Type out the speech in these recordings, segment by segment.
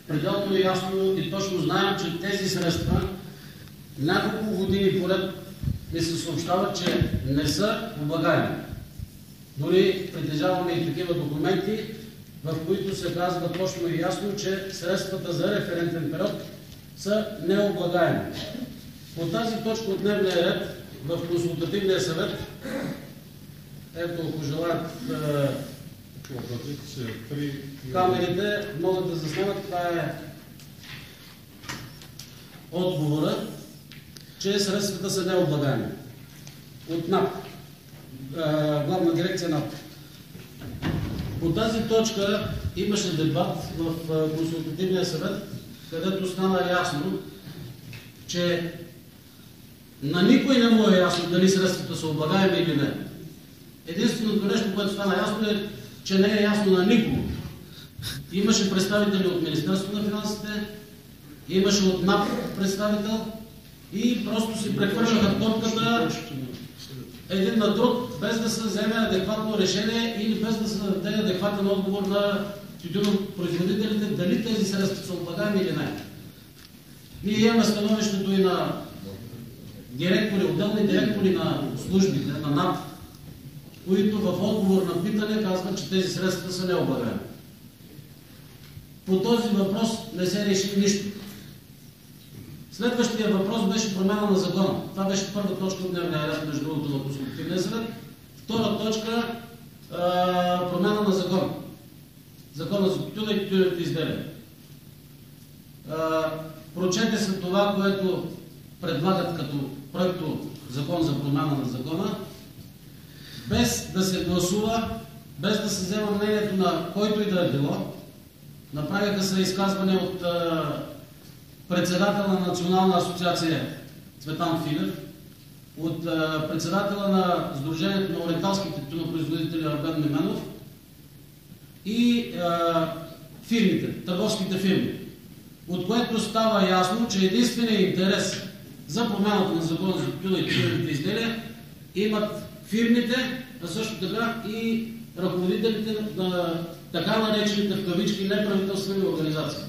пределно ясно и точно знаем, че тези средства няколко години поред ни се съобщават, че не са облагаеми. Дори притежаваме и такива документи, в които се казва точно и ясно, че средствата за референтен период са необлагаеми. По тази точка от дневния ред в консултативния съвет, ето, ако желаят камерите, могат да заснемат, това е отговора, че средствата са необлагаеми. От НАП, Главна дирекция НАП. По тази точка имаше дебат в консултативния съвет, където стана ясно, че на никой не му е ясно дали средствата са облагаеми или не. Единственото нещо, което стана ясно е, че не е ясно на никого. Имаше представители от Министерството на финансите, имаше от НАП представител и просто си прехвърляха топката един на друг, без да се вземе адекватно решение или без да се даде адекватен отговор на тютюнопроизводителите, дали тези средства са облагаеми или не. Ние имаме становището и на директори, отделни директори на службите, на НАП, които в отговор на питане казват, че тези средства са необлагаеми. По този въпрос не се реши нищо. Следващия въпрос беше промяна на закона. Това беше първа точка от дневния ред, между другото, на консултативния съвет. Втора точка промяна на закона. Закона за тютюна и тютюневите изделия. Прочете се това, което предлагат като проекто закон за промяна на закона, без да се гласува, без да се взема мнението на който и да е било. Направиха се изказване от председателя на Национална асоциация Цветан Филев, от председателя на Сдружението на ориенталските тютюнопроизводители Арбен Мименов и фирмите, търговските фирми, от което става ясно, че единственият интерес за промяната на закона за тютюна и тютюневите изделия имат фирмите, а също така и ръководителите на така наречените в кавички неправителствени организации.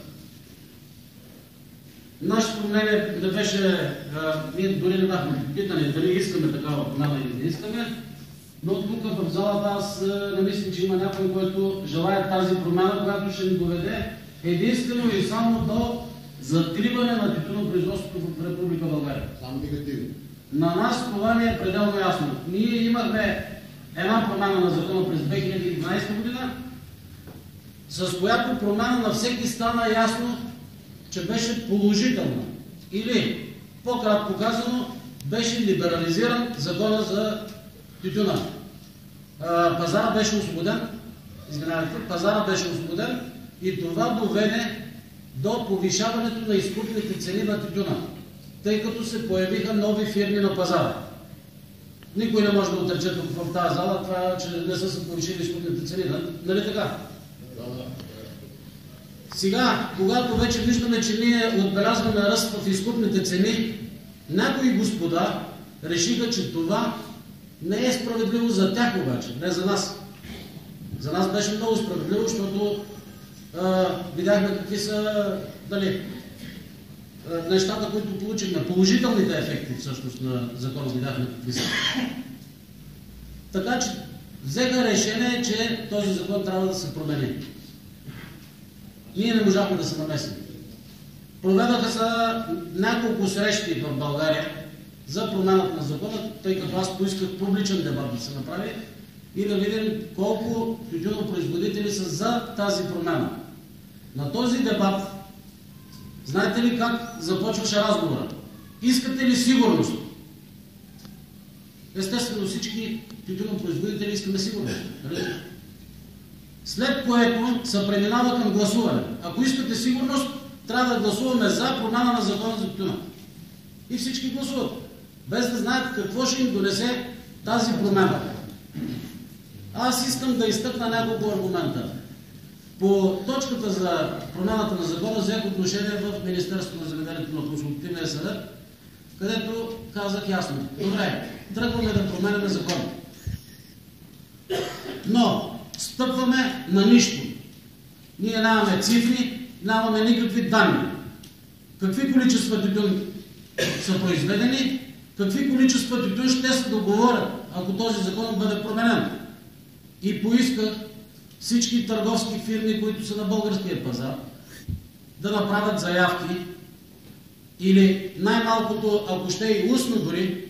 Нашето мнение не беше, ние дори не бяхме питани дали искаме такава промяна или не искаме, но тук в залата аз не мисля, че има някой, който желая тази промяна, която ще ни доведе единствено и само до закриване на тютюнопроизводството в Република България. Само негативно. На нас това не е пределно ясно. Ние имахме една промяна на закона през 2012 година, с която промяна на всеки стана ясно, че беше положителна. Или, по-кратко казано, беше либерализиран закона за тютюна. Пазара беше освободен, пазара беше освободен и това доведе до повишаването на изкупните цени на тютюна, тъй като се появиха нови фирми на пазара. Никой не може да отрече в тази зала това, че не са се повишили изкупните цени. Нали така? Сега, когато вече виждаме, че ние отбелязваме ръст в изкупните цени, някои господа решиха, че това не е справедливо за тях обаче, не за нас. За нас беше много справедливо, защото видяхме какви са нещата, които получихме. Положителните ефекти всъщност на закона видяхме какви са. Така че взеха решение, че този закон трябва да се промени. Ние не можахме да се намесим. Проведаха се няколко срещи в България за промяната на закона, тъй като аз поисках публичен дебат да се направи и да видим колко тютюнопроизводители са за тази промяна. На този дебат, знаете ли как започваше разговора? Искате ли сигурност? Естествено всички тютюнопроизводители искаме сигурност. След което се преминава към гласуване. Ако искате сигурност, трябва да гласуваме за промяна на закона за тютюна. И всички гласуват, без да знаят какво ще им донесе тази промяна. Аз искам да изтъкна няколко аргумента. По точката за промяната на закона взех отношение в Министерството на земеделието на консултативния съвет, където казах ясно: добре, тръгваме да променяме закона. Но стъпваме на нищо. Ние нямаме цифри, нямаме никакви данни. Какви количества тютюн са произведени, какви количества тютюн ще се договорят, ако този закон бъде променен. И поисках всички търговски фирми, които са на българския пазар, да направят заявки или най-малкото, ако ще и устно дори,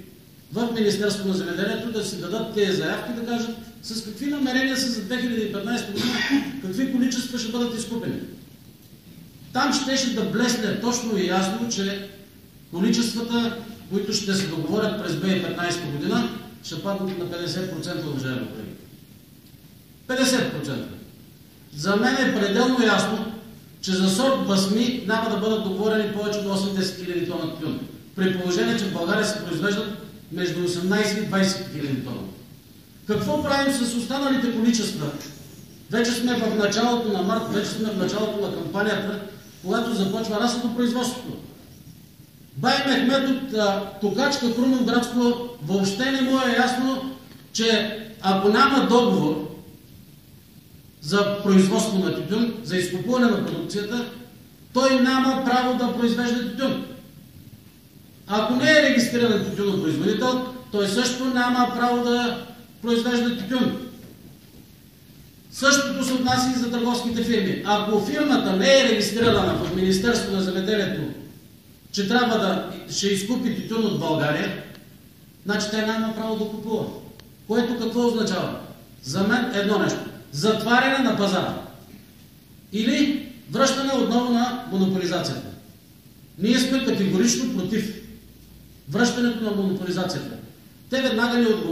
в Министерството на земеделието да си дадат тези заявки, да кажат с какви намерения са за 2015 година, какви количества ще бъдат изкупени. Там щеше да блесне точно и ясно, че количествата, които ще се договорят през 2015 година, ще паднат на 50%, уважаеми колеги. 50%. За мен е пределно ясно, че за сорт басми няма да бъдат договорени повече от 8-10 000 тона тютюн. При положение, че в България се произвеждат между 18 и 20 000 тона. Какво правим с останалите количества? Вече сме в началото на март, вече сме в началото на кампанията, когато започва расопроизводството. Бай Мехмед от Токачка, Крумовградско, въобще не му е ясно, че ако няма договор за производство на тютюн, за изкупуване на продукцията, той няма право да произвежда тютюн. Ако не е регистриран тютюнопроизводител, той също няма право да произвежда тютюн. Същото се отнася и за търговските фирми. Ако фирмата не е регистрирана в Министерството на земеделието, че трябва да ще изкупи тютюн от България, значи тя няма право да купува. Което какво означава? За мен едно нещо. Затваряне на пазара. Или връщане отново на монополизацията. Ние сме категорично против връщането на монополизацията. Те веднага ни отговорят.